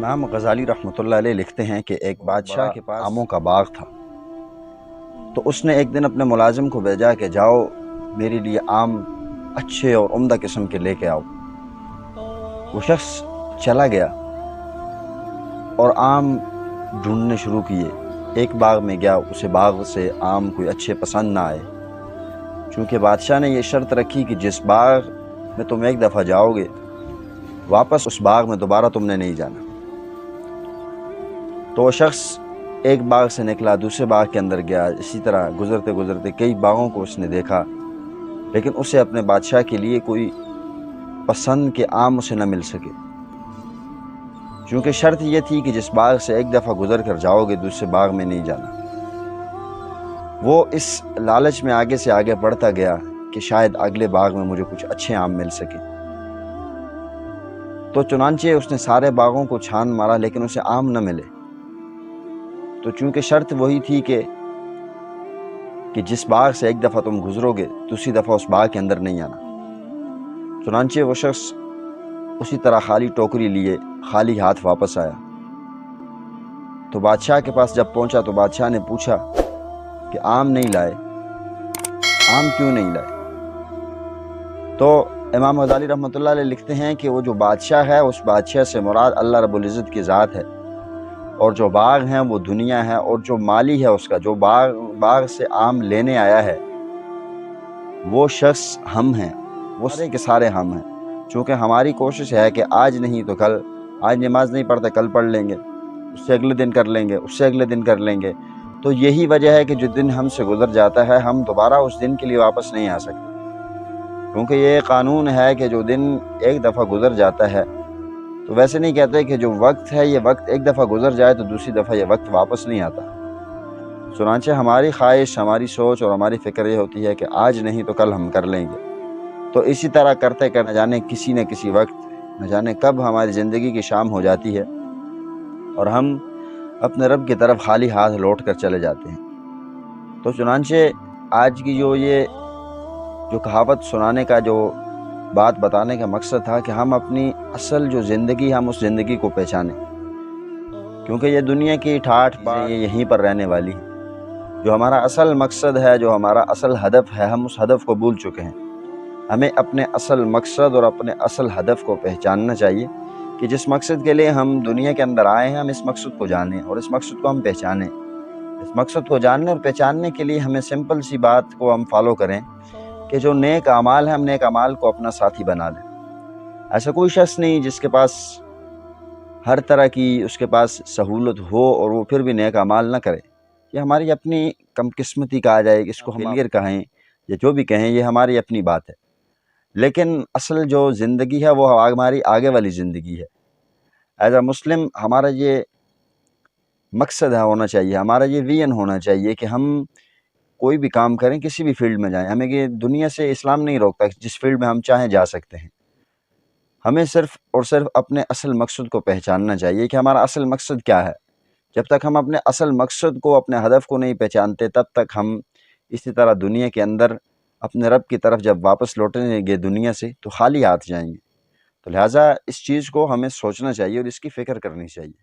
امام غزالی رحمۃ اللہ علیہ لکھتے ہیں کہ ایک بادشاہ کے پاس آموں کا باغ تھا، تو اس نے ایک دن اپنے ملازم کو بھیجا کہ جاؤ میرے لیے آم اچھے اور عمدہ قسم کے لے کے آؤ۔ وہ شخص چلا گیا اور آم ڈھونڈنے شروع کیے۔ ایک باغ میں گیا، اسے باغ سے آم کوئی اچھے پسند نہ آئے، چونکہ بادشاہ نے یہ شرط رکھی کہ جس باغ میں تم ایک دفعہ جاؤ گے واپس اس باغ میں دوبارہ تم نے نہیں جانا۔ تو وہ شخص ایک باغ سے نکلا، دوسرے باغ کے اندر گیا، اسی طرح گزرتے گزرتے کئی باغوں کو اس نے دیکھا، لیکن اسے اپنے بادشاہ کے لیے کوئی پسند کے آم اسے نہ مل سکے، چونکہ شرط یہ تھی کہ جس باغ سے ایک دفعہ گزر کر جاؤ گے دوسرے باغ میں نہیں جانا۔ وہ اس لالچ میں آگے سے آگے بڑھتا گیا کہ شاید اگلے باغ میں مجھے کچھ اچھے آم مل سکے۔ تو چنانچہ اس نے سارے باغوں کو چھان مارا لیکن اسے آم نہ ملے۔ تو چونکہ شرط وہی تھی کہ جس باغ سے ایک دفعہ تم گزرو گے دوسری دفعہ اس باغ کے اندر نہیں آنا، چنانچہ وہ شخص اسی طرح خالی ٹوکری لیے خالی ہاتھ واپس آیا۔ تو بادشاہ کے پاس جب پہنچا تو بادشاہ نے پوچھا کہ آم نہیں لائے، آم کیوں نہیں لائے؟ تو امام غزالی رحمۃ اللہ علیہ لکھتے ہیں کہ وہ جو بادشاہ ہے اس بادشاہ سے مراد اللہ رب العزت کی ذات ہے، اور جو باغ ہیں وہ دنیا ہے، اور جو مالی ہے اس کا جو باغ سے آم لینے آیا ہے وہ شخص ہم ہیں، وہ سارے کے سارے ہم ہیں۔ چونکہ ہماری کوشش ہے کہ آج نہیں تو کل، آج نماز نہیں پڑھتے کل پڑھ لیں گے، اس سے اگلے دن کر لیں گے، اس سے اگلے دن کر لیں گے، تو یہی وجہ ہے کہ جو دن ہم سے گزر جاتا ہے ہم دوبارہ اس دن کے لیے واپس نہیں آ سکتے، کیونکہ یہ قانون ہے کہ جو دن ایک دفعہ گزر جاتا ہے، تو ویسے نہیں کہتے کہ جو وقت ہے یہ وقت ایک دفعہ گزر جائے تو دوسری دفعہ یہ وقت واپس نہیں آتا۔ چنانچہ ہماری خواہش، ہماری سوچ اور ہماری فکر یہ ہوتی ہے کہ آج نہیں تو کل ہم کر لیں گے، تو اسی طرح کرتے نہ جانے کسی نہ کسی وقت، نہ جانے کب ہماری زندگی کی شام ہو جاتی ہے اور ہم اپنے رب کی طرف خالی ہاتھ لوٹ کر چلے جاتے ہیں۔ تو چنانچہ آج کی جو کہاوت سنانے کا، جو بات بتانے کا مقصد تھا کہ ہم اپنی اصل جو زندگی ہم اس زندگی کو پہچانیں، کیونکہ یہ دنیا کی ٹھاٹھ باتیں یہیں پر رہنے والی ہیں۔ جو ہمارا اصل مقصد ہے، جو ہمارا اصل ہدف ہے، ہم اس ہدف کو بھول چکے ہیں۔ ہمیں اپنے اصل مقصد اور اپنے اصل ہدف کو پہچاننا چاہیے کہ جس مقصد کے لیے ہم دنیا کے اندر آئے ہیں ہم اس مقصد کو جانیں اور اس مقصد کو ہم پہچانیں۔ اس مقصد کو جاننے اور پہچاننے کے لیے ہمیں سمپل سی بات کو ہم فالو کریں کہ جو نیک اعمال ہیں ہم نیک اعمال کو اپنا ساتھی بنا لیں۔ ایسا کوئی شخص نہیں جس کے پاس ہر طرح کی اس کے پاس سہولت ہو اور وہ پھر بھی نیک اعمال نہ کرے۔ یہ ہماری اپنی کم قسمتی کہا جائے، اس کو فیلئر کہیں یا جو بھی کہیں، یہ ہماری اپنی بات ہے، لیکن اصل جو زندگی ہے وہ ہماری آگے والی زندگی ہے۔ ایز اے مسلم ہمارا یہ مقصد ہونا چاہیے، ہمارا یہ ویژن ہونا چاہیے کہ ہم کوئی بھی کام کریں، کسی بھی فیلڈ میں جائیں، ہمیں یہ دنیا سے اسلام نہیں روکتا، جس فیلڈ میں ہم چاہیں جا سکتے ہیں۔ ہمیں صرف اور صرف اپنے اصل مقصد کو پہچاننا چاہیے کہ ہمارا اصل مقصد کیا ہے۔ جب تک ہم اپنے اصل مقصد کو، اپنے ہدف کو نہیں پہچانتے، تب تک ہم اسی طرح دنیا کے اندر اپنے رب کی طرف جب واپس لوٹیں گے دنیا سے تو خالی ہاتھ جائیں گے۔ تو لہٰذا اس چیز کو ہمیں سوچنا چاہیے اور اس کی فکر کرنی چاہیے۔